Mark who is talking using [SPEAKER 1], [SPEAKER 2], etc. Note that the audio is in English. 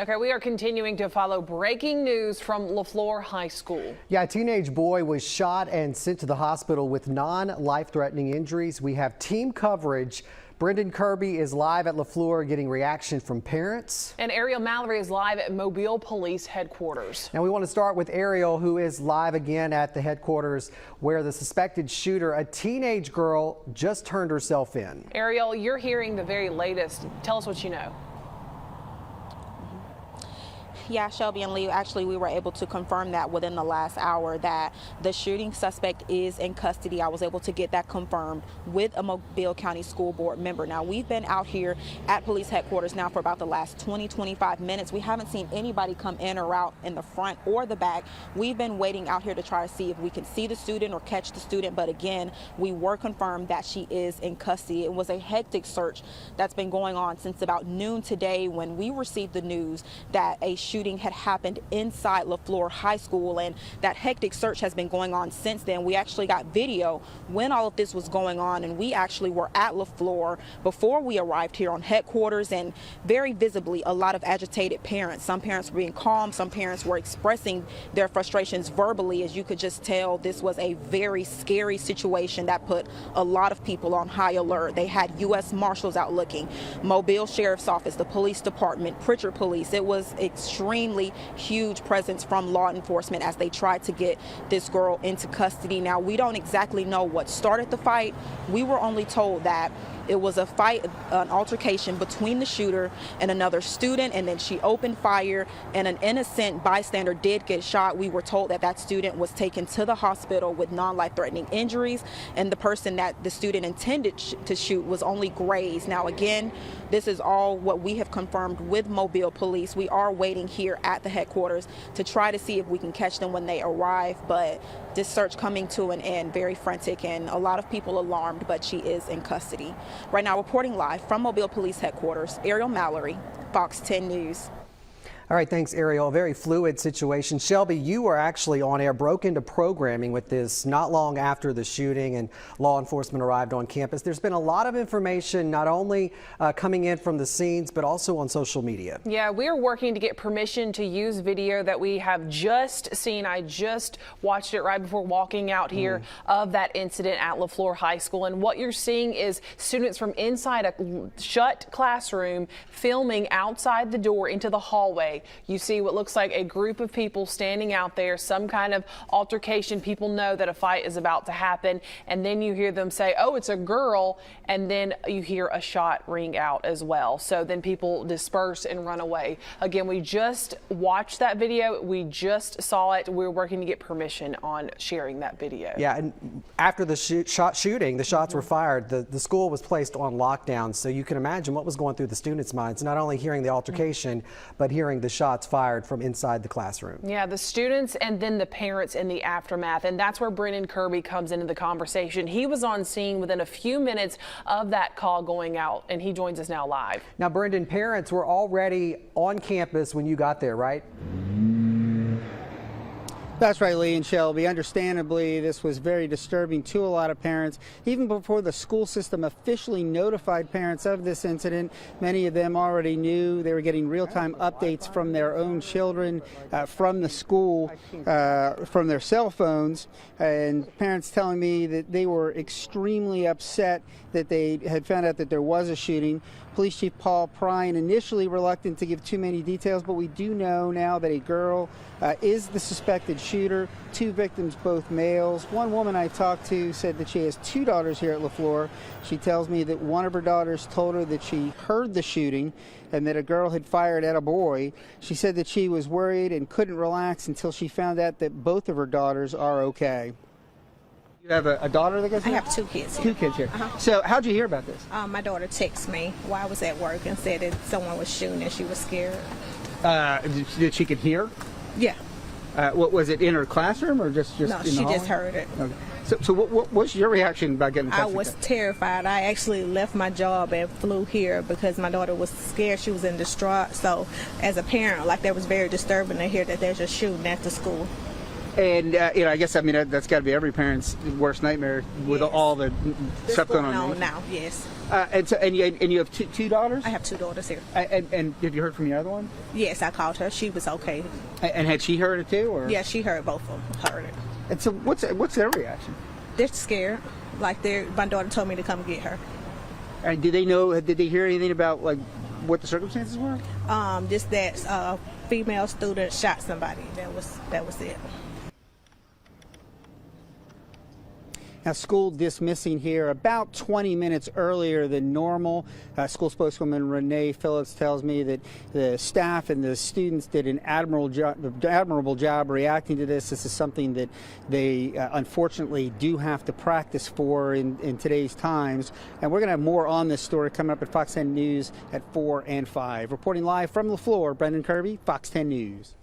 [SPEAKER 1] Okay, we are continuing to follow breaking news from LeFlore High School.
[SPEAKER 2] Yeah, a teenage boy was shot and sent to the hospital with non-life-threatening injuries. We have team coverage. Brendan Kirby is live at LeFlore getting reaction from parents.
[SPEAKER 1] And Ariel Mallory is live at Mobile Police Headquarters.
[SPEAKER 2] Now we want to start with Ariel, who is live again at the headquarters where the suspected shooter, a teenage girl, just turned herself in.
[SPEAKER 1] Ariel, you're hearing the very latest. Tell us what you know.
[SPEAKER 3] Yeah, Shelby and Lee, actually we were able to confirm that within the last hour that the shooting suspect is in custody. I was able to get that confirmed with a Mobile County School Board member. Now, we've been out here at police headquarters now for about the last 20-25 minutes. We haven't seen anybody come in or out in the front or the back. We've been waiting out here to try to see if we can see the student or catch the student, but again, we were confirmed that she is in custody. It was a hectic search that's been going on since about noon today when we received the news that a shooting had happened inside LeFlore High School, and that hectic search has been going on since then. We actually got video when all of this was going on, and we actually were at LeFlore before we arrived here on headquarters, and very visibly a lot of agitated parents. Some parents were being calm, some parents were expressing their frustrations verbally. As you could just tell, this was a very scary situation that put a lot of people on high alert. They had U.S. Marshals out looking, Mobile Sheriff's Office, the police department, Pritchard Police. It was extremely huge presence from law enforcement as they tried to get this girl into custody. Now, we don't exactly know what started the fight. We were only told that it was a fight, an altercation between the shooter and another student, and then she opened fire and an innocent bystander did get shot. We were told that that student was taken to the hospital with non-life-threatening injuries, and the person that the student intended to shoot was only grazed. Now, again, this is all what we have confirmed with Mobile Police. We are waiting here at the headquarters to try to see if we can catch them when they arrive, but this search coming to an end, very frantic, and a lot of people alarmed, but she is in custody. Right now, reporting live from Mobile Police Headquarters, Ariel Mallory, Fox 10 News.
[SPEAKER 2] All right, thanks, Ariel. A very fluid situation. Shelby, you were actually on air, broke into programming with this not long after the shooting and law enforcement arrived on campus. There's been a lot of information not only coming in from the scenes, but also on social media.
[SPEAKER 1] Yeah, we're working to get permission to use video that we have just seen. I just watched it right before walking out here of that incident at LeFlore High School. And what you're seeing is students from inside a shut classroom filming outside the door into the hallway. You see what looks like a group of people standing out there, some kind of altercation. People know that a fight is about to happen, and then you hear them say, oh, it's a girl, and then you hear a shot ring out as well. So then people disperse and run away. Again, we just watched that video. We just saw it. We're working to get permission on sharing that video.
[SPEAKER 2] Yeah, and after the shooting, the shots were fired, the school was placed on lockdown, so you can imagine what was going through the students' minds, not only hearing the altercation, but hearing the shots fired from inside the classroom.
[SPEAKER 1] Yeah, the students and then the parents in the aftermath, and that's where Brendan Kirby comes into the conversation. He was on scene within a few minutes of that call going out, and he joins us now live.
[SPEAKER 2] Now, Brendan, parents were already on campus when you got there, right?
[SPEAKER 4] That's right, Lee and Shelby. Understandably, this was very disturbing to a lot of parents. Even before the school system officially notified parents of this incident, many of them already knew. They were getting real-time updates from their own children, from the school, from their cell phones, and parents telling me that they were extremely upset that they had found out that there was a shooting. Police Chief Paul Prine initially reluctant to give too many details, but we do know now that a girl is the suspected shooter. Two victims, both males. One woman I talked to said that she has two daughters here at LeFlore. She tells me that one of her daughters told her that she heard the shooting and that a girl had fired at a boy. She said that she was worried and couldn't relax until she found out that both of her daughters are okay. You have a daughter that goes here?
[SPEAKER 5] I have two kids here.
[SPEAKER 4] Two kids here. So how'd you hear about this?
[SPEAKER 5] My daughter texted me while I was at work and said that someone was shooting and she was scared.
[SPEAKER 4] Did she could hear?
[SPEAKER 5] Yeah.
[SPEAKER 4] What was it, in her classroom or just
[SPEAKER 5] No,
[SPEAKER 4] in the
[SPEAKER 5] she
[SPEAKER 4] hallway?
[SPEAKER 5] just heard it.
[SPEAKER 4] Okay. So what was your reaction about getting
[SPEAKER 5] I
[SPEAKER 4] texted?
[SPEAKER 5] was terrified. I actually left my job and flew here because my daughter was scared. She was in distraught. So as a parent, like, that was very disturbing to hear that there's a shooting at the school.
[SPEAKER 4] And I guess that's got to be every parent's worst nightmare with
[SPEAKER 5] Yes.
[SPEAKER 4] all the stuff going on
[SPEAKER 5] now. Yes,
[SPEAKER 4] and you have two daughters.
[SPEAKER 5] I have 2 daughters here.
[SPEAKER 4] And have you heard from your other one?
[SPEAKER 5] Yes, I called her. She was okay.
[SPEAKER 4] And had she heard it too? Or?
[SPEAKER 5] Yeah, she heard both of them. Heard it.
[SPEAKER 4] And so what's their reaction?
[SPEAKER 5] They're scared. Like my daughter told me to come get her.
[SPEAKER 4] And did they hear anything about like what the circumstances were?
[SPEAKER 5] Just that a female student shot somebody. That was it.
[SPEAKER 4] Now, school dismissing here about 20 minutes earlier than normal. School spokeswoman Renee Phillips tells me that the staff and the students did an admirable job reacting to this. This is something that they unfortunately do have to practice for in today's times. And we're going to have more on this story coming up at Fox 10 News at 4 and 5. Reporting live from LeFlore, Brendan Kirby, Fox 10 News.